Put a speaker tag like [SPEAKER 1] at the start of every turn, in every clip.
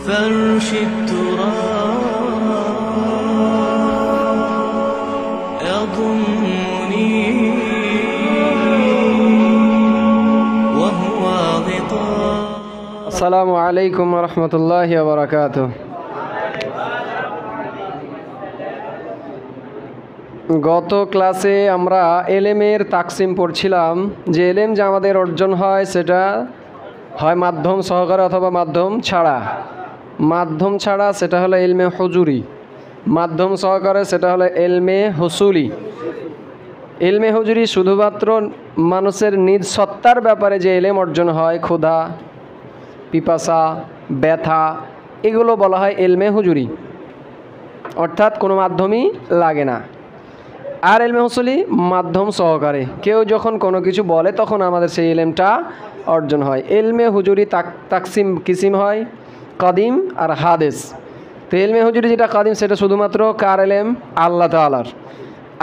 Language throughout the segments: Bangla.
[SPEAKER 1] فرش التراب يضمني وهو غطاء.
[SPEAKER 2] السلام عليكم ورحمة الله وبركاته. গত ক্লাসে আমরা এলেমের তাকসিম পড়ছিলাম যে এলেম যে আমাদের অর্জন হয় সেটা হয় মাধ্যম সহকারে অথবা মাধ্যম ছাড়া। মাধ্যম ছাড়া সেটা হলো ইলমে হুজুরি, মাধ্যম সহকারে সেটা হলো ইলমে হুসুলি। ইলমে হুজুরি শুধুমাত্র মানুষের নিজ সত্তার ব্যাপারে যে এলেম অর্জন হয়, ক্ষুধা, পিপাসা, ব্যথা, এগুলো বলা হয় ইলমে হুজুরি, অর্থাৎ কোনো মাধ্যমই লাগে না। আর ইলমে হুসুলি মাধ্যম সহকারে, কেউ যখন কোনো কিছু বলে তখন আমাদের সেই ইলমটা অর্জন হয়। ইলমে হুজুরি তাকসিম কিসিম হয় কাদিম আর হাদিস। তো ইলমে হুজুরি যেটা কাদিম সেটা শুধুমাত্র কার ইলম? আল্লাহ তাআলার।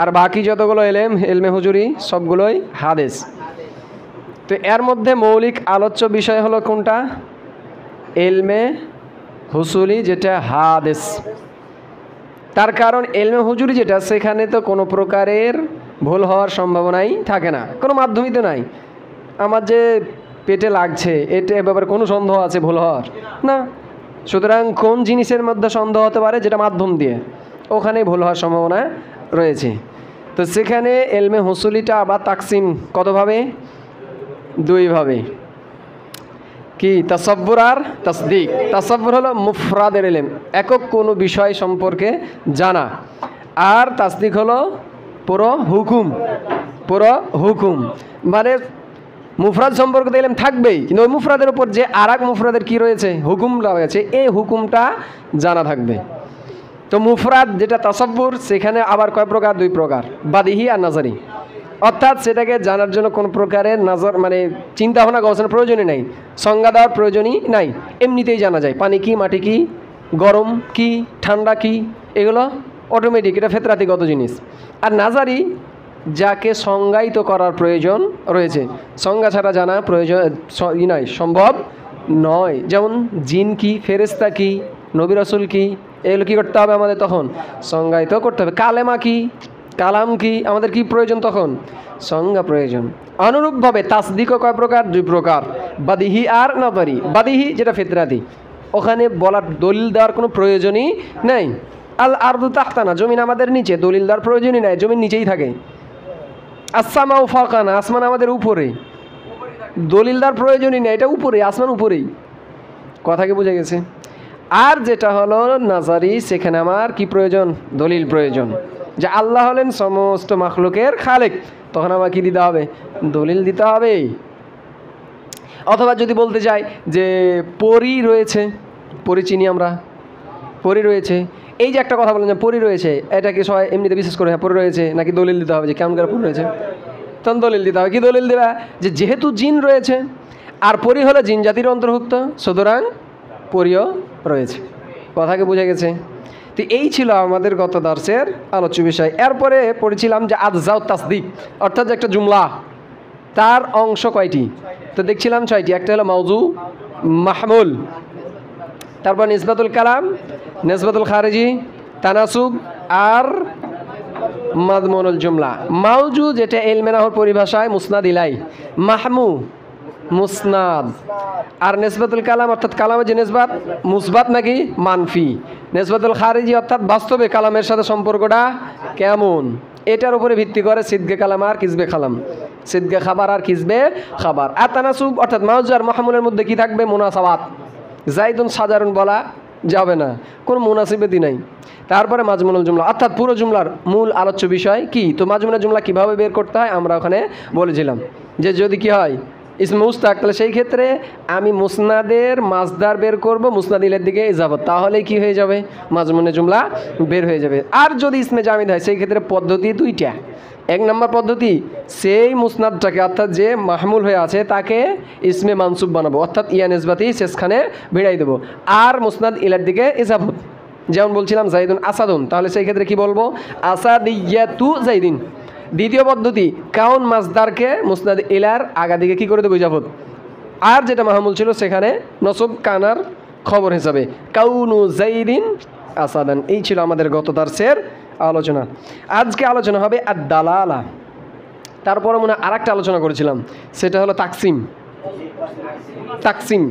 [SPEAKER 2] আর বাকি যতগুলো ইলম ইলমে হুজুরি সবগুলোই হাদিস। তো এর মধ্যে মৌলিক আলোচ্য বিষয় হলো কোনটা? ইলমে হুসুলি, যেটা হাদিস। তার কারণ ইলমে হুজুরি যেটা, সেখানে তো কোনো প্রকারের ভুল হওয়ার সম্ভাবনাই থাকে না, কোনো মাধ্যমই তো নাই। আমার যে পেটে লাগছে এটা ব্যাপারে কোনো সন্দেহ আছে ভুল হওয়ার? না। সুতরাং কোন জিনিসের মধ্যে সন্দেহ হতে পারে? যেটা মাধ্যম দিয়ে, ওখানে ভুল হওয়ার সম্ভাবনা রয়েছে। তো সেখানে ইলমে হুসুলিটা আবার তাকসিম কতভাবে? দুইভাবে। কি? তাসাব্বুর আর তাসদিক। তাসাব্বুর হলো মুফরাদের ইলম, একক কোনো বিষয় সম্পর্কে জানা। আর তাসদিক হলো পুরো হুকুম, পুরো হুকুম। মানে মুফরাদ সম্পর্কে তো ইলম থাকবেই, কিন্তু ওই মুফরাদের উপর যে আর এক মুফরাদের কী রয়েছে, হুকুম রয়েছে, এই হুকুমটা জানা থাকবে। তো মুফরাদ যেটা তাসাব্বুর, সেখানে আবার কয় প্রকার? দুই প্রকার, বাদিহি আর নাজারি। অর্থাৎ সেটাকে জানার জন্য কোনো প্রকারের নজর মানে চিন্তা ভাবনা গবেষণার প্রয়োজনই নাই, সংজ্ঞা দেওয়ার প্রয়োজনই নাই, এমনিতেই জানা যায়। পানি কি, মাটি কি, গরম কি, ঠান্ডা কি, এগুলো অটোমেটিক, এটা ফেতরাতিগত জিনিস। আর নাজারি, যাকে সংজ্ঞায়িত করার প্রয়োজন রয়েছে, সংজ্ঞা ছাড়া জানা প্রয়োজন নয়, সম্ভব নয়। যেমন জিন কি, ফেরেশতা কি, নবী রাসূল কি, এগুলো কী করতে হবে আমাদের? তখন সংজ্ঞায়িত করতে হবে। কালেমা কি, কালাম কি, আমাদের কি প্রয়োজন? তখন সংজ্ঞা প্রয়োজন। অনুরূপভাবে তাসদিকও কয় প্রকার? দুই প্রকার, বাদিহি আর নাজারি। বাদিহি যেটা ফিতরাতি, ওখানে বলার দলিল দেওয়ার কোনো প্রয়োজনই নেই। আল আরদু তাহতানা, জমিন আমাদের নিচে, দলিল দেওয়ার প্রয়োজনই নাই, জমিন নিচেই থাকে। আসসামাউ ফাওকানা, আসমান আমাদের উপরে, দলিল দেওয়ার প্রয়োজনই নেই, এটা উপরে, আসমান উপরেই। কথা কি বুঝে গেছে? আর যেটা হলো নাজারি, সেখানে আমার কি প্রয়োজন? দলিল প্রয়োজন, যে আল্লাহ হলেন সমস্ত মাখলুকের খালেক, তখন আমার কি দিতে হবে? দলিল দিতে হবে। অথবা যদি বলতে চাই যে পরী রয়েছে, পরী চিনি আমরা, পরী রয়েছে, এই যে একটা কথা বলেন যে পরী রয়েছে, এটা কি সবাই এমনিতে বিশ্বাস করে? হ্যাঁ পরী রয়েছে, নাকি দলিল দিতে হবে যে কেমন করে পরী রয়েছে? তখন দলিল দিতে হবে। কি দলিল দেবা? যে যেহেতু জিন রয়েছে আর পরী হলো জিন জাতির অন্তর্ভুক্ত, সুতরাং পরীও রয়েছে। কথা কি বুঝে গেছে? তো এই ছিল আমাদের গত দর্শের আলোচ্য বিষয়। এরপরে পড়েছিলাম যে আজজাউ তাসদিক, অর্থাৎ যে একটা জুমলা, তার অংশ কয়টি? তো দেখছিলাম 6টি। একটা হলো মাউজু, মাহমুল, তারপর নিসবাতুল কালাম, নিসবাতুল খারিজি, তানাসুব আর মাদমুনুল জুমলা। মাউজু যেটা ইলমে নাহর পরিভাষায় মুসনাদ ইলাই, মাহমু মুসনাদ। আর নিসবাতুল কালাম অর্থাৎ কালামের যে নিসবাত, মুসবাত নাকি মানফি। নিসবাতুল খারিজি অর্থাৎ বাস্তবে কালামের সাথে সম্পর্কটা কেমন, এটার উপরে ভিত্তি করে সিদগে কালাম আর কিসবে কালাম, সিদগে খাবার আর কিসবে খাবার। আর তানাসুব অর্থাৎ মাউজু আর মাহমুলের মধ্যে কি থাকবে? মুনাসাবাত। জাইদুন সাজারুন বলা যাবে না, কোনো মুনাসিবতি নাই। তারপরে মাজমুনুল জুমলা, অর্থাৎ পুরো জুমলার মূল আলোচ্য বিষয় কি। তো মাজমুনুল জুমলা কীভাবে বের করতে হয় আমরা ওখানে বলেছিলাম যে যদি কি হয় ইসমে মুস্তাক, তাহলে সেই ক্ষেত্রে আমি মুসনাদের মাজদার বের করব, মুসনাদিলের দিকে ইজাফত, তাহলেই কি হয়ে যাবে? মাজমুনে জুমলা বের হয়ে যাবে। আর যদি ইসমে জামিদ হয় সেই ক্ষেত্রে পদ্ধতি দুইটা। এক নম্বর পদ্ধতি, সেই মুসনাদটাকে অর্থাৎ যে মাহমুল হয়ে আছে তাকে ইসমে মানসুব বানাবো, অর্থাৎ ইয়া নিসবাতি শেষখানে ভিড়াই দেবো, আর মুসনাদ ইলার দিকে ইজাফত। যেমন বলছিলাম জাইদুন আসাদুন, তাহলে সেই ক্ষেত্রে কি বলবো? আসাদিয়াতু জাইদিন। দ্বিতীয় পদ্ধতি, কাউন মাজদারকে মুসনাদ ইলার আগা দিকে কী করে দেবো? ইজাফত। আর যেটা মাহমুল ছিল সেখানে নসব কানার খবর হিসাবে, কাউনু জাইদিন আসাদান। এই ছিল আমাদের গত দার্সের আলোচনা। আজকে আলোচনা হবে আদ-দালালা। তারপরে মনে হয় আরেকটা আলোচনা করেছিলাম, সেটা হলো তাকসিম। তাকসিম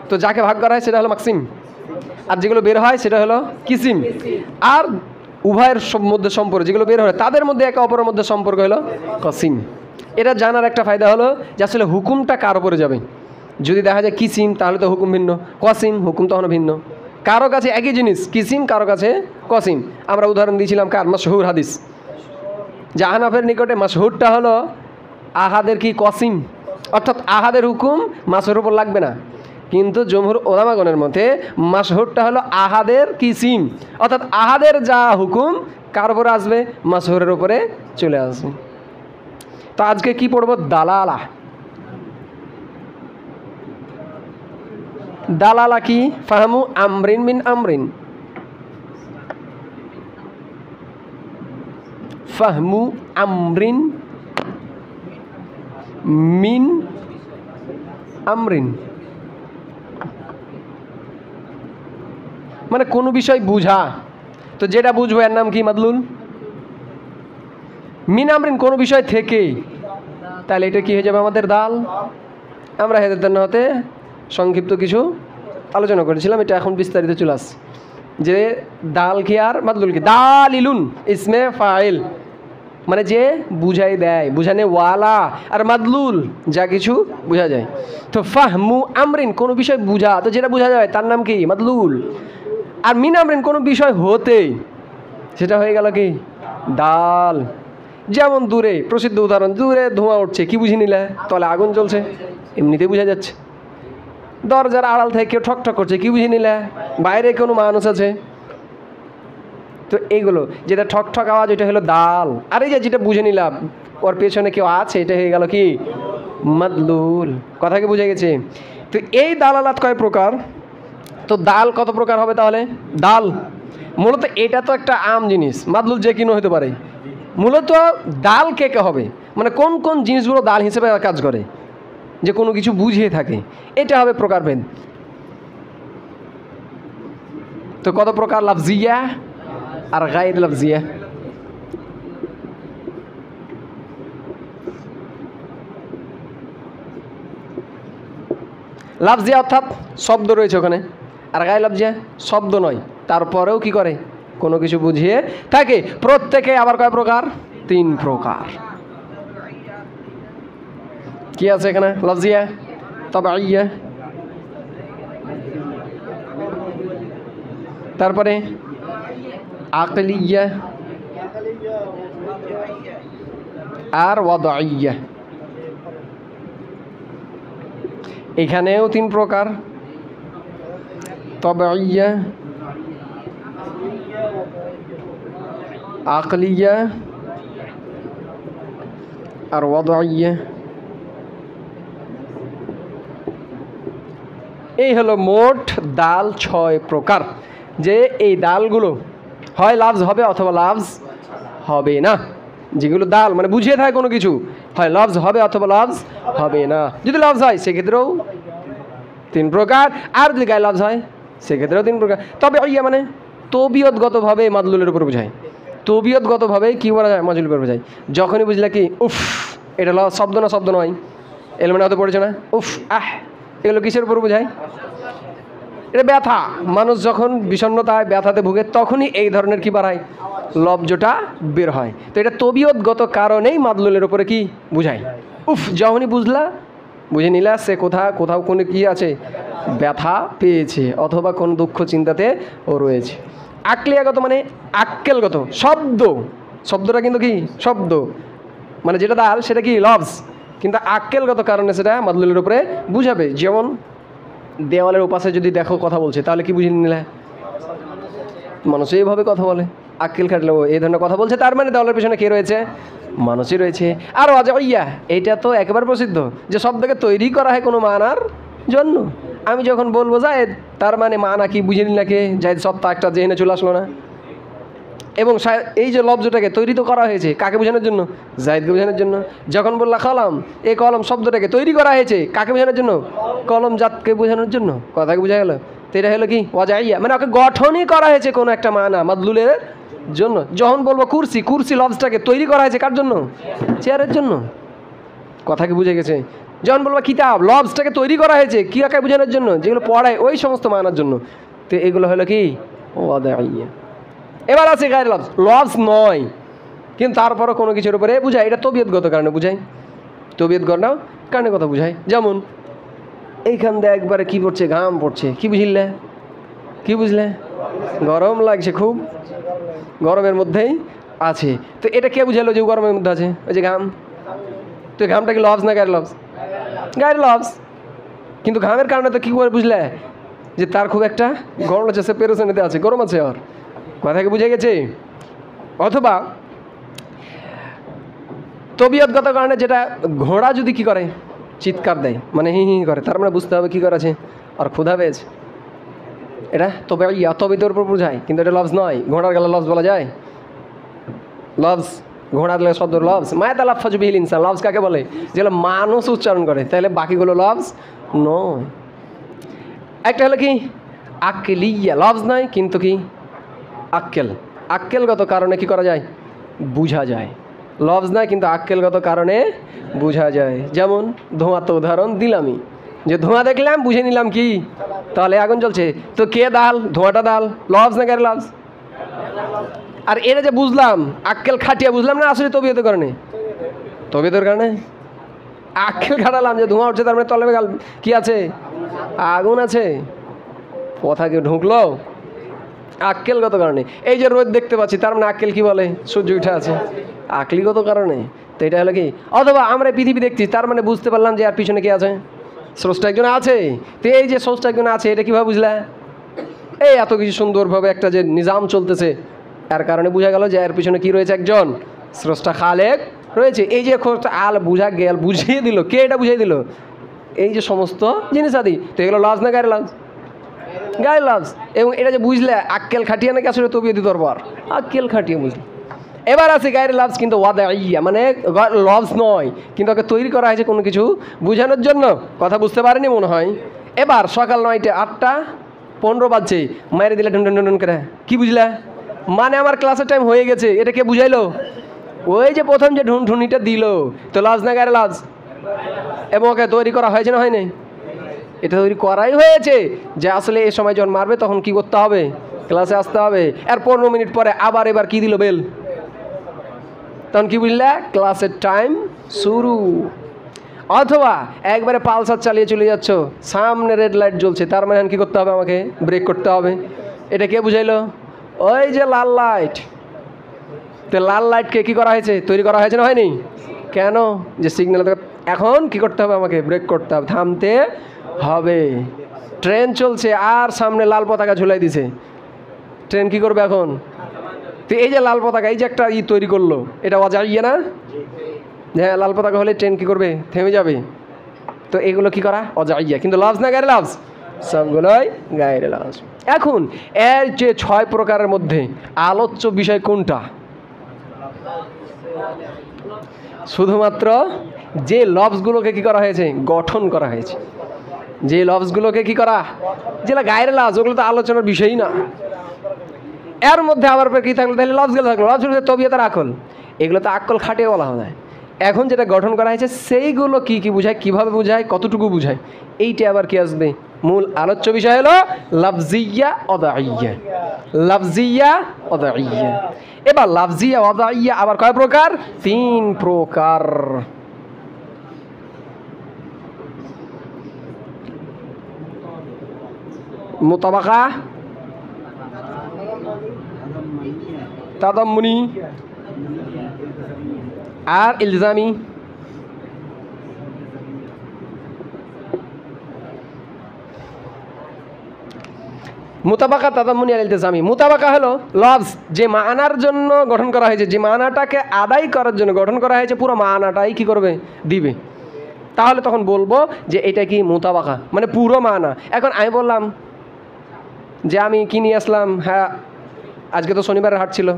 [SPEAKER 2] তো যাকে ভাগ করা হয় সেটা হলো মাকসিম, আর যেগুলো বের হয় সেটা হলো কিসিম। আর উভয়ের মধ্যে সম্পর্ক যেগুলো বের হয় তাদের মধ্যে একে অপরের মধ্যে সম্পর্ক হলো কসিম। এটা জানার একটা ফায়দা হলো যে আসলে হুকুমটা কার উপরে যাবে। যদি দেখা যায় কিসিম তাহলে তো হুকুম ভিন্ন, কসিম হুকুম তখন ভিন্ন। কারো কাছে একই জিনিস কিসিম, কারো কাছে কসিম। আমরা উদাহরণ দিয়েছিলাম কার, মাশহুর হাদিস। জাহানাফের নিকটে মাশহুরটা হলো আহাদের কি কসিম, অর্থাৎ আহাদের হুকুম মাসহুর উপর লাগবে না। কিন্তু জমহুর ওলামাগণের মতে মাশহুরটা হলো আহাদের কিসিম, অর্থাৎ আহাদের যা হুকুম কার উপরে আসবে, মাশহুরের উপরে চলে আসবে। তো আজকে কি পড়ব, দালালা। দালালা কি, ফাহমু আমরিন মিন আমরিন, ফাহমু আমরিন মিন আমরিন, মানে কোনো বিষয় বুঝা। তো যেটা বুঝবো এর নাম কি, মাদলুল। মিন আমরিন কোনো বিষয় থেকে, তাহলে এটা কি হয়ে যাবে আমাদের দাল। আমরা হেদায়েতুন নাহতে সংক্ষিপ্ত কিছু আলোচনা করেছিলাম, এটা এখন বিস্তারিত চলে আসছে যে দাল কি আর মাদলুল কি। দালিলুন ইসমে ফাইল, মানে যে বুঝাই দেয়, বুঝানে ওয়ালা, আর মাদলুল যা কিছু বোঝা যায়। তো ফাহমু আমরিন কোনো বিষয় বুঝা, তো যেটা বোঝা যায় তার নাম কি, মাদলুল। আর মিন আমরিন কোনো বিষয় হতে, সেটা হয়ে গেল কি, দাল। যেমন দূরে, প্রসিদ্ধ উদাহরণ, দূরে ধোঁয়া উঠছে, কি বুঝি নিলে, তলে আগুন জ্বলছে, এমনিতেই বোঝা যাচ্ছে। দরজার আড়াল থেকে কেউ ঠক ঠক করছে, কি বুঝি নিলে, বাইরে কোনো মানুষ আছে। তো এইগুলো যেটা ঠক ঠক আওয়াজ, এটা হলো দাল। আর এই যে যেটা বুঝে নিলাম ওর পেছনে কেউ আছে, এটা হয়ে গেল কি, মাদলুল। কথা কি বুঝে গেছে? তো এই দালালাত কয় প্রকার, তো দাল কত প্রকার হবে তাহলে? দাল মূলত এটা তো একটা আম জিনিস, মাদলুল যে কিনো হতে পারে। মূলত দাল কে কে হবে, মানে কোন কোন জিনিসগুলো দাল হিসেবে কাজ করে, যে কোনো কিছু বুঝিয়ে থাকে, এটা হবে প্রকারভেদ। তো কত প্রকার, লাফজিয়া আর গায়র লাফজিয়া। লাফজিয়া অর্থাৎ শব্দ রয়েছে ওখানে, আর গায়র লাফজিয়া শব্দ নয়, তারপরেও কি করে, কোনো কিছু বুঝিয়ে থাকে। প্রত্যেকে আবার কয় প্রকার, 3 প্রকার। কি আছে এখানে, লাফজিয়া, তাবাইয়া, তারপরে আকলিয়া আর ওয়াদাইয়া। এখানেও 3 প্রকার, তাবাইয়া, আকলিয়া আর ওয়াদাইয়া। এই হলো মোট দাল 6 প্রকার। যে এই দালগুলো হয় লাফজ হবে অথবা লাফজ হবে না। যেগুলো দাল মানে বুঝিয়ে থাকে কোনো কিছু, হয় লাফজ হবে অথবা লাফজ হবে না। যদি লাফজ হয় সেক্ষেত্রেও 3 প্রকার, আর যদি গায়ে লাফজ হয় সেক্ষেত্রেও 3 প্রকার। তবে ইয়া মানে তবিয়তগতভাবে মাদলুলের উপর বোঝায়, তবিয়তগতভাবে কী বলা যায়, মাদলুলের উপর বোঝায়। যখনই বুঝলে কি উফ, এটা শব্দ না, শব্দ নয়, এলমেনা হতে পড়েছে না, উফ আহ, এগুলো কিসের উপর বোঝায়, এটা ব্যথা। মানুষ যখন বিষণ্ণতায় ব্যথাতে ভুগে তখনই এই ধরনের কি বাড়ায়, লব্জটা বের হয়। তো এটা তবিয়তগত কারণেই মাদলুলের উপরে কি বুঝায়। উফ যখনই বুঝলা, বুঝে নিলা সে কোথাও কোনো কি আছে, ব্যথা পেয়েছে অথবা কোন দুঃখ চিন্তাতে ও রয়েছে। আকলিয়াগত মানে আক্কেলগত, শব্দটা কিন্তু কি শব্দ, মানে যেটা দাল সেটা কি লফজ, কিন্তু আক্কেলগত কারণে সেটা মাদলুলের উপরে বুঝাবে। যেমন দেওয়ালের উপাশে যদি দেখো কথা বলছে, তাহলে কি বুঝে নিলে, মানুষ এইভাবে কথা বলে, আক্কেল খাটলে ও এই ধরনের কথা বলছে, তার মানে দেওয়ালের পেছনে কে রয়েছে, মানুষই রয়েছে। আর ওয়াজাইয়া, এইটা তো একেবারে প্রসিদ্ধ, যে শব্দকে তৈরি করা হয় কোনো মানার জন্য। আমি যখন বলবো জায়েদ, তার মানে মানা কি বুঝে নিলে কে, জায়েদ সত্তা একটা জেনে চলে আসলো না। এবং এই যে লব্জটাকে তৈরি তো করা হয়েছে কাকে বোঝানোর জন্য, জায়েদকে বোঝানোর জন্য। যখন বললা কলম, এই কলম শব্দটাকে তৈরি করা হয়েছে কাকে বোঝানোর জন্য, কলম জাতকে বোঝানোর জন্য। কথাকে বোঝা গেল, তো এটা হলো কি ওয়াজাইয়া, মানে ওকে গঠনই করা হয়েছে কোনো একটা মানা মাদলুলের জন্য। যখন বলবো কুরসি, কুরসি লফজটাকে তৈরি করা হয়েছে কার জন্য? চেয়ারের জন্য। কথা কি বুঝে গেছে? যখন বলবো কিতাব, লফজটাকে তৈরি করা হয়েছে কি আঁকায় বোঝানোর জন্য, যেগুলো পড়ায় ওই সমস্ত মানার জন্য। তো এগুলো হলো কি ওয়াজাইয়া। এবার আছে গায়ের লফজ, লফজ নয় কিন্তু তারপরও কোনো কিছুর উপরে বুঝায়, এটা তবিয়তগত কারণে বুঝায়, তবিয়তগত কারণে কথা বুঝায়। যেমন এইখান দিয়ে একবারে কি পড়ছে, ঘাম পড়ছে, কি বুঝলে, কি বুঝলে? গরম লাগছে, খুব গরমের মধ্যেই আছে। তো এটা কে বুঝালো যে গরমের মধ্যে আছে? ওই যে ঘাম। তো ঘামটা কি লফজ না গায়ের লফজ? গায়ের লফজ। কিন্তু ঘামের কারণে তো কী করে বুঝলে যে তার খুব একটা গরম আছে, সে পেরেশানিতে আছে, গরম আছে ওর। কথাকে বুঝে গেছে? অথবা তবিয়তগত কারণে যেটা, ঘোড়া যদি কি করে চিৎকার দেয়, মানে হি হি করে, তার মানে বুঝতে হবে কী করেছে, আর ক্ষুধা পেয়েছে। এটা তবে তবিয়তের উপর বুঝায়, কিন্তু এটা লফজ নয়। ঘোড়ার গেলে লফজ বলা যায়? লফজ, ঘোড়ার গেলে শব্দ লফজ। মায়াত আলাফাজ বিহিল ইনসান, লফজ কাকে বলে? যেগুলো মানুষ উচ্চারণ করে, তাহলে বাকিগুলো লফজ নয়। একটা হলো কি আক্কেলিয়া, লফজ নয় কিন্তু কি আক্কেল, আক্কেলগত কারণে কি করা যায়, বুঝা যায়। লফজ নয় কিন্তু আক্কেলগত কারণে বুঝা যায়। যেমন ধোঁয়া, তো উদাহরণ দিলামই, যে ধোঁয়া দেখলাম বুঝে নিলাম কি, তাহলে আগুন জ্বলছে। তো কে দাল, ধোঁয়াটা দাল, লফজ না গায়ের লফজ? আর এটা যে বুঝলাম আক্কেল খাটিয়া বুঝলাম না, আসলে তবিয়তের কারণে, তবিয়তের কারণে আক্কেল খাটালাম যে ধোঁয়া উঠছে, তার মানে তলে কি আছে, আগুন আছে। কথা কেউ ঢুকলো? আক্কেলগত কারণে। এই যে রোদ দেখতে পাচ্ছি, তার মানে আক্কেল কি বলে, সূর্য উঠে আছে, আকলিগত কারণে। তো এটা হলো কি, অথবা আমরা পৃথিবী দেখছি, তার মানে বুঝতে পারলাম যে আর পিছনে কে আছে, স্রষ্টা একজন আছে। তো এই যে স্রষ্টা একজন আছে, এটা কীভাবে বুঝলা? এই এত কিছু সুন্দরভাবে একটা যে নিজাম চলতেছে, তার কারণে বোঝা গেল যে এর পিছনে কি রয়েছে, একজন স্রষ্টা খালেক রয়েছে। এই যে আল বুঝা গেল, বুঝিয়ে দিল, কে এটা বুঝিয়ে দিল? এই যে সমস্ত জিনিস আদি। তো এগুলো লফজ না গায়ের লফজ? গায়ের লফজ। এবং এটা যে বুঝলে আক্কেল খাটিয়ে নাকি আসলে তবিয়তি দরবার, আক্কেল খাটিয়ে বুঝলে। এবার আছে গায়ের লফজ কিন্তু ওয়াদাইয়া, মানে লফজ নয় কিন্তু ওকে তৈরি করা হয়েছে কোনো কিছু বোঝানোর জন্য। কথা বুঝতে পারেনি মনে হয়। এবার সকাল 9টা 8:15 বাজছে, মায়ের দিলে ঢুন ঢুন ঢুন করে, কি বুঝলে? মানে আমার ক্লাসের টাইম হয়ে গেছে। এটা কে বুঝাইলো? ওই যে প্রথম যে ঢুনঢুনিটা দিল। তো লফজ না গায়ের লফজ? এবং ওকে তৈরি করা হয়েছে না হয়নি? এটা তৈরি করাই হয়েছে যে আসলে এই সময় যখন মারবে তখন কি করতে হবে, ক্লাসে আসতে হবে। আর 15 মিনিট পরে আবার এবার কি দিল, বেল। তখন কি বুঝলে, ক্লাসের টাইম শুরু। অথবা একবারে পালসার চালিয়ে চলে যাচ্ছ, সামনে রেড লাইট জ্বলছে, তার মানে কি করতে হবে, আমাকে ব্রেক করতে হবে। এটা কে বুঝাইলো? ওই যে লাল লাইট। তো লাল লাইটকে কি করা হয়েছে, তৈরি করা হয়েছে না হয়নি? কেন? যে সিগন্যাল এখন কি করতে হবে, আমাকে ব্রেক করতে হবে, থামতে হবে। ট্রেন চলছে আর সামনে লাল পতাকা ঝুলাই দিছে, ট্রেন কি করবে এখন? তো এই যে লাল পতাকা, এই যে একটা তৈরি করলো, এটা ওয়াজাইয়া না? হ্যাঁ, লাল পতাকা হলে ট্রেন কি করবে, থেমে যাবে। তো এগুলো কি করা, ওয়াজাইয়া। কিন্তু লফজ না গায়ের লফজ? সবগুলোই গায়ের লফজ। এখন এর যে 6 প্রকারের মধ্যে আলোচ্য বিষয় কোনটা? শুধুমাত্র যে লফজগুলোকে কি করা হয়েছে, গঠন করা হয়েছে। যে লফজগুলোকে কি করা, যেটা গায়ের লফজ, ওগুলো তো আলোচনার বিষয়ই না। এর মধ্যে আবার কি থাকলো, তাহলে লফজগুলো থাকলো, লফজগুলো তবিয়ত আর আকল, এগুলো তো আকল খাটিয়ে বলা হয়। এখন যেটা গঠন করা হয়েছে সেইগুলো কি কি বুঝায়, কিভাবে বুঝায়, কতটুকু বুঝায়, এইটা আবার কি আসবে, মূল আলোচ্য বিষয় হলো লফজিয়া ওয়াদাইয়া। লফজিয়া ওয়াদাইয়া। এবার লফজিয়া ওয়াদাইয়া আবার কয় প্রকার? 3 প্রকার। মুতাবাকা, তাদাম্মুনি আর ইলজামি। মুতাবাকা, তাদাম্মুনি আর ইলজামি। মুতাবাকা হলো লফজ যে মানার জন্য গঠন করা হয়েছে, যে মানাটাকে আদায় করার জন্য গঠন করা হয়েছে, পুরো মানাটাই কি করবে, দিবে। তাহলে তখন বলবো যে এটা কি মুতাবাকা, মানে পুরো মানা। এখন আমি বললাম যে আমি কি নিয়ে আসলাম, হ্যাঁ আজকে তো শনিবারের হাট ছিল,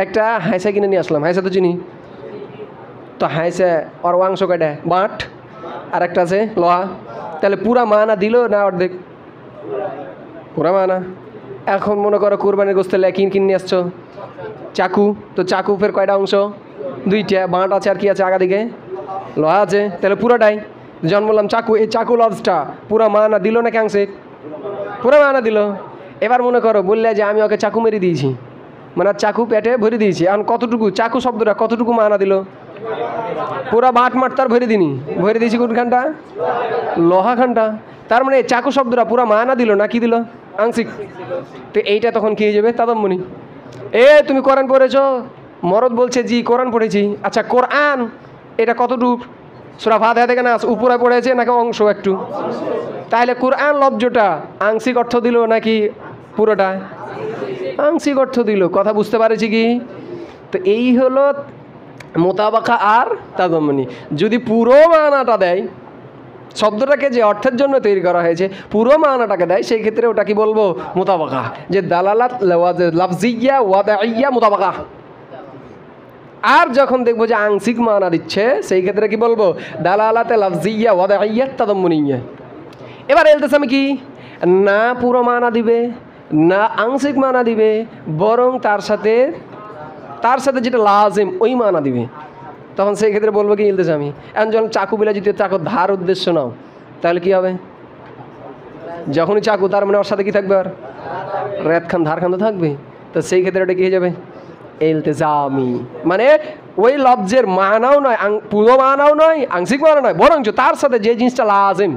[SPEAKER 2] একটা হাইসা কিনে নিয়ে আসলাম। হাইসা তো চিনি তো, হাইসা ওর অংশ কাটে বাঁট, আর একটা আছে লোহা। তাহলে পুরা মানা দিল না অর্ধেক? পুরা মানা। এখন মনে করো কোরবানির গোস্তের কিনে আসছো চাকু, তো চাকু ফের কয়টা অংশ? দুইটা, বাঁট আছে আর কি আছে আগা দিকে? লোহা আছে, তাহলে পুরাটাই। যখন বললাম চাকু, এই চাকু লবসটা পুরা মানা দিল নাকি আংশিক? পুরা মানা দিল। এবার মনে করো বললে যে আমি ওকে চাকু মেরে দিয়েছি, মানে চাকু পেটে ভরে দিয়েছি, এখন কতটুকু চাকু শব্দটা কতটুকু মানা দিল? পুরা বাঁট মাঠ তার ভরে দিনি, ভরে দিয়েছি কোনখানটা? লোহা খানটা। তার মানে চাকু শব্দটা পুরা মানা দিল না কি দিল? আংশিক। তো এইটা তখন কি হয়ে যাবে? তাদাম্মুনি। তুমি কোরআন পড়েছো? মরদ বলছে জি কোরআন পড়েছি। আচ্ছা কোরআন এটা কতটুক? সূরা ফাতিহা থেকে নাস উপরে পড়েছে নাকি অংশ একটু? তাহলে কোরআন লব্জটা আংশিক অর্থ দিল নাকি পুরোটা? আংশিক অর্থ দিল। কথা বুঝতে পারছি কি? তো এই হলো মোতাবাকা আর তাদাম্মুনি। যদি পুরো মানাটা দেয়, শব্দটাকে যে অর্থের জন্য তৈরি করা হয়েছে পুরো মানাটাকে দেয়, সেই ক্ষেত্রে ওটা কি বলবো? মোতাবাকা। যে দালালাত লাফজিয়া ওয়াদাইয়া মোতাবাকা। আর যখন দেখবো যে আংশিক মানা দিচ্ছে, সেই ক্ষেত্রে কি বলবো? দালালাতে লাফজিয়া ওয়াদাইয়া তাদাম্মুনিয়া। এবার ইলতিসামি কি? না পুরো মানা দিবে না আংশিক মানা দিবে, বরং তার সাথে যেটা লাজিম ওই মানা দিবে। তখন সেই ক্ষেত্রে বলবো কি ইলতিসামি। এখন যখন চাকু বিলা যদি চাকু ধার উদ্দেশ্য নাও, তাহলে কি হবে? যখনই চাকু, তার মানে ওর সাথে কি থাকবে? আর রেত খান ধার খান তো থাকবে। তো সেই ক্ষেত্রে ওটা কি হয়ে যাবে? ইলতিজামি। মানে ওই লফজের মানাও নয়, পুরো মানাও নয়, আংশিক মানা নয়, বরং তার সাথে যে জিনিসটা লাজিম।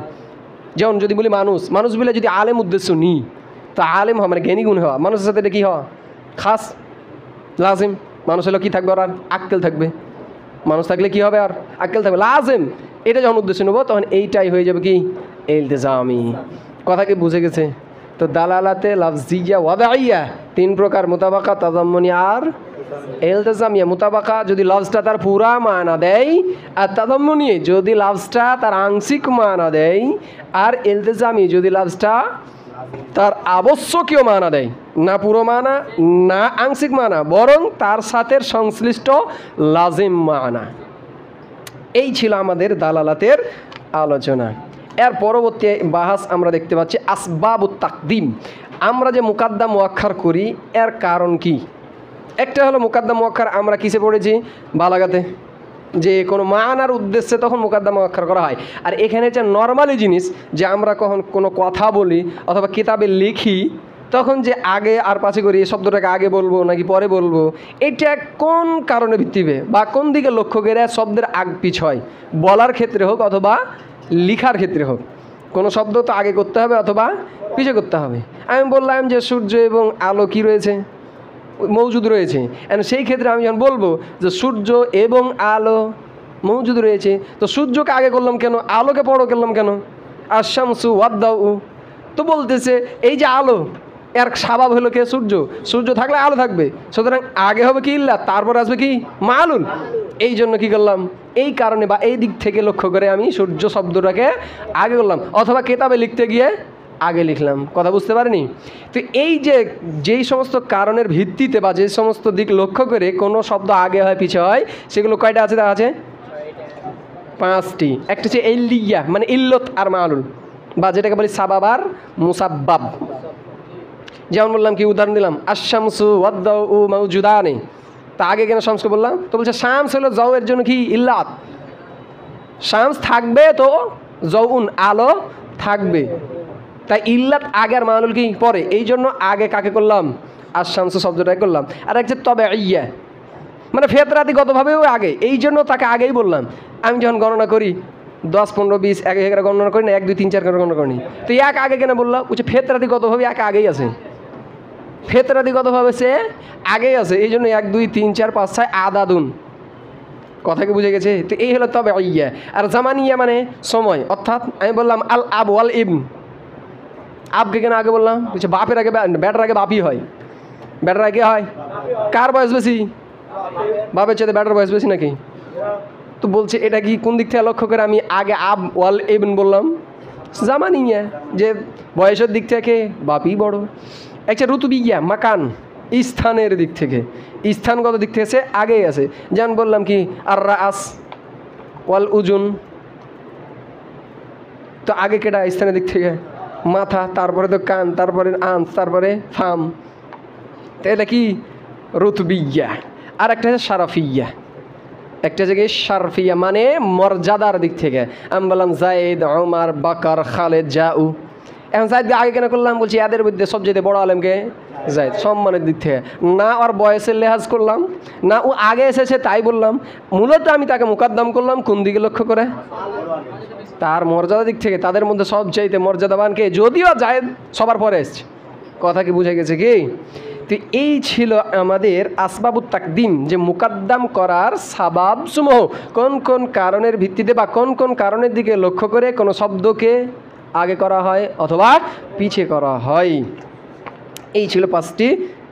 [SPEAKER 2] যেমন যদি বলি মানুষ বলে যদি আলেম উদ্দেশ্য নিই, তো আলেম হওয়া মানে জ্ঞানী গুণ হওয়া, মানুষের সাথে এটা কী হওয়া? খাস লাজিম। মানুষ হলো কী থাকবে? আর আক্কেল থাকবে। মানুষ থাকলে কি হবে? আর আক্কেল থাকবে, লাজিম। এটা যখন উদ্দেশ্য নেবো তখন এইটাই হয়ে যাবে কি? ইলতিজামি। কথা কি বুঝে গেছে? তো দালালাতে লাফজিয়া ওয়াদাইয়া তিন প্রকার: মোতাবাকা, তাদাম্মুনি আর ইলতিজামিয়া। মোতাবাকা যদি লফজটা তার পুরা মানা দেয়, আর তাদাম্মুনি যদি লফজটা তার আংশিক মানা দেয়, আর ইলতিজামি যদি লফজটা তার আবশ্যকীয় মানা দেয়, না পুরো মানা না আংশিক মানা, বরং তার সাথে সংশ্লিষ্ট লাজিম মানা। এই ছিল আমাদের দালালাতের আলোচনা। এর পরবর্তী বাহাস আমরা দেখতে পাচ্ছি আসবাবুত তাকদিম। আমরা যে মুকাদ্দাম মুআক্খার করি এর কারণ কি? একটা হলো মুকাদ্দাম মুআক্খার আমরা কিসে পড়েছি? বালাগাতে, যে কোনো মানার উদ্দেশ্যে তখন মুকাদ্দাম মুআক্খার করা হয়। আর এখানে যে নর্মালি জিনিস, যে আমরা কখন কোনো কথা বলি অথবা কিতাবে লিখি, তখন যে আগে আর পাশে করি, এই শব্দটাকে আগে বলবো নাকি পরে বলবো, এটা কোন কারণে ভিত্তিবে বা কোন দিকে লক্ষ্য করে শব্দের আগ পিছ হয়, বলার ক্ষেত্রে হোক অথবা লিখার ক্ষেত্রে হোক। কোনো শব্দ তো আগে করতে হবে অথবা পিছে করতে হবে। আমি বললাম যে সূর্য এবং আলো কি রয়েছে? মৌজুদ রয়েছে। এন্ড সেই ক্ষেত্রে আমি যখন বলবো যে সূর্য এবং আলো মৌজুদ রয়েছে, তো সূর্যকে আগে করলাম কেন? আলোকে পরও করলাম কেন? আশ-শামসু ওয়াদ-দাউ। তো বলতেছে এই যে আলো, এর স্বভাব হলো কে? সূর্য থাকলে আলো থাকবে, সুতরাং আগে হবে কি ইল্লাত, তারপর আসবে কি মালুল। এই জন্য কি করলাম? এই কারণে বা এই দিক থেকে লক্ষ্য করে আমি সূর্য শব্দটাকে আগে করলাম, অথবা কেতাবে লিখতে গিয়ে আগে লিখলাম। কথা বুঝতে পারিনি? তো এই যে যেই সমস্ত কারণের ভিত্তিতে বা যে সমস্ত দিক লক্ষ্য করে কোনো শব্দ আগে হয় পিছে হয়, সেগুলো কয়টা আছে? দেখা আছে 5টি। একটা হচ্ছে ইল্লিয়া, মানে ইল্লত আর মালুল, বা যেটাকে বলি সাবাব আর মুসাব্বাব। যেমন বললাম কি, উদাহরণ দিলাম আশ-শামসু ওয়াদ-দাউ মাওজুদানি। তা আগে কেন শামসকে বললাম? তো বলছে শামস হলো জওয়ের জন্য কি ইল্লাত, শামস থাকবে তো জউন আলো থাকবে, তাই ইল্লাত আগে আর মালুল কি পরে। এই জন্য আগে কাকে করলাম? আশ-শামসু শব্দটাই করলাম। আর একটা তবে ইয়া, মানে ফেতরাতিগতভাবেও আগে, এই জন্য তাকে আগেই বললাম। আমি যখন গণনা করি 10, 15, 20 এক এগারো গণনা করি না, 1, 2, 3, 4 করে গণনা করি। তো এক আগে কেন বললাম? বলছে ফেতরাতিগতভাবে এক আগেই আছে, ফেতরাতিগতভাবে সে আগেই আছে, এই জন্য 1, 2, 3, 4, 5, 6 আদাদুন। কথা কি বুঝে গেছে? তো এই হলো তবে ইয়া। আর জামানিয়া মানে সময়, অর্থাৎ আমি বললাম আল আব ওয়াল ইবন। আবকে কেন আগে বললাম? বলছে বাপের আগে, ব্যাটার আগে বাপই হয়, ব্যাটার আগে হয়। কার বয়স বেশি? বাপের চাইতে ব্যাটার বয়স বেশি নাকি? তো বলছে এটা কি কোন দিক থেকে লক্ষ্য করে আমি আগে আব ওয়াল ইবন বললাম? জামানিয়া, যে বয়সের দিক থেকে বাপই বড়। একটা ঋতুবিজ্ঞা মাকান, স্থানের দিক থেকে, স্থানগত দিক থেকে সে আগেই আছে। যেমন বললাম কি আর রাস ওয়াল উজুন, তো আগে কেটা স্থানের দিক থেকে? মাথা, তারপরে তো কান, তারপরে আঁচ, তারপরে ফাম। তো এটা কি রুতবিয়া। আর একটা হচ্ছে শারাফিয়া, একটা জায়গায় শারফিয়া মানে মর্যাদার দিক থেকে। আমি বললাম জায়েদ, ওমর, বাকর, খালেদ, জাউ। এখন জায়েদকে আগে কেন করলাম? বলছি এদের মধ্যে সবচেয়ে বড় আলেমকে জায়েদ, সম্মানের দিক থেকে না। ওর বয়সের লেহাজ করলাম না, ও আগে এসেছে তাই বললাম। মূলত আমি তাকে মুকদ্দম করলাম কোন দিকে লক্ষ্য করে? তার মর্যাদার দিক থেকে। তাদের মধ্যে সবচাইতে মর্যাদাবান কে? যদিও জায়েদ সবার পরে এসছে। কথা কি বুঝে গেছে কি? তো এই ছিল আমাদের আসবাবুত তাকদিম, যে মুকদ্দম করার সাবাবসমূহ কোন কোন কারণের ভিত্তিতে বা কোন কোন কারণের দিকে লক্ষ্য করে কোনো শব্দকে আগে করা হয় অথবা পিছে করা হয়। এই ছিল 5টি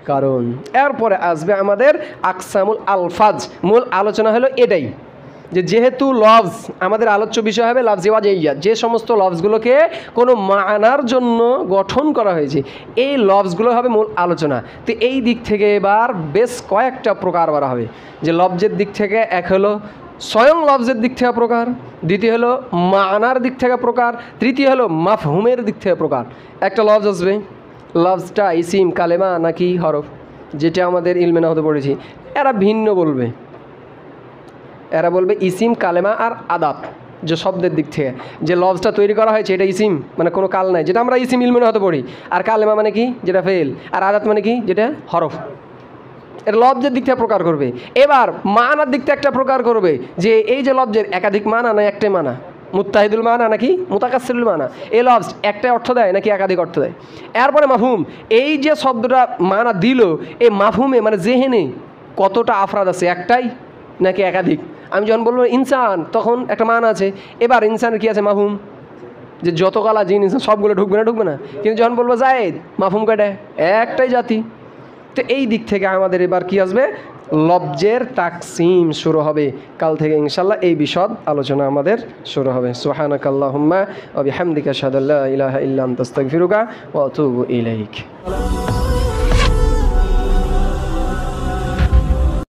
[SPEAKER 2] কারণ। এরপরে আসবে আমাদের আকসামুল আলফাজ। মূল আলোচনা হলো এটাই, যে যেহেতু লফজ আমাদের আলোচ্য বিষয় হবে লাফজি ওয়াজাইয়া, যে সমস্ত লফজগুলোকে কোনো মানার জন্য গঠন করা হয়েছে, এই লফজগুলো হবে মূল আলোচনা। তো এই দিক থেকে এবার বেশ কয়েকটা প্রকার করা হবে। যে লফজের দিক থেকে এক হলো স্বয়ং লফজের দিক থেকে প্রকার, দ্বিতীয় হলো মানার দিক থেকে প্রকার, তৃতীয় হলো মাফহুমের দিক থেকে প্রকার। একটা লফজ আসবে, লফজটা ইসিম, কালেমা নাকি হরফ, যেটা আমাদের ইলমে নাহতে পড়েছি। এরা ভিন্ন বলবে, এরা বলবে ইসিম, কালেমা আর আদাত। যে শব্দের দিক থেকে যে লফজটা তৈরি করা হয়েছে এটা ইসিম, মানে কোনো কাল নাই, যেটা আমরা ইসিম ইলমে নাহতে পড়ি। আর কালেমা মানে কি? যেটা ফেল। আর আদাত মানে কি? যেটা হরফ। এর লফজের দিক থেকে প্রকার করবে। এবার মানার দিক থেকে একটা প্রকার করবে, যে এই যে লফজের একাধিক মানা না একটাই মানা, মুত্তাহিদুল মানা নাকি মুতাকাসসিরুল মানা, এই লফজ একটাই অর্থ দেয় নাকি একাধিক অর্থ দেয়। এরপরে মাফহুম, এই যে শব্দটা মানা দিল, এই মাফহুমে মানে জেহেনে কতটা আফরাদ আছে, একটাই নাকি একাধিক। আমি যখন বলবো ইনসান, তখন একটা মান আছে। এবার ইনসানের কি আছে? মাফহুম, যে যত কালা জিন ইনসান সবগুলো ঢুকবে না, ঢুকবে না। কিন্তু যখন বলবো জায়েদ, মাফহুম কয়টা? একটাই জাতি। তো এই দিক থেকে আমাদের এবার কি আসবে? লফজের তাকসিম শুরু হবে। কাল থেকে ইনশাল্লাহ এই বিশদ আলোচনা আমাদের শুরু হবে। সুবহানাকাল্লাহুম্মা ওয়া বিহামদিকা আশহাদু আল্লা ইলাহা ইল্লা আনতা আস্তাগফিরুকা ওয়া আতুবু ইলাইক।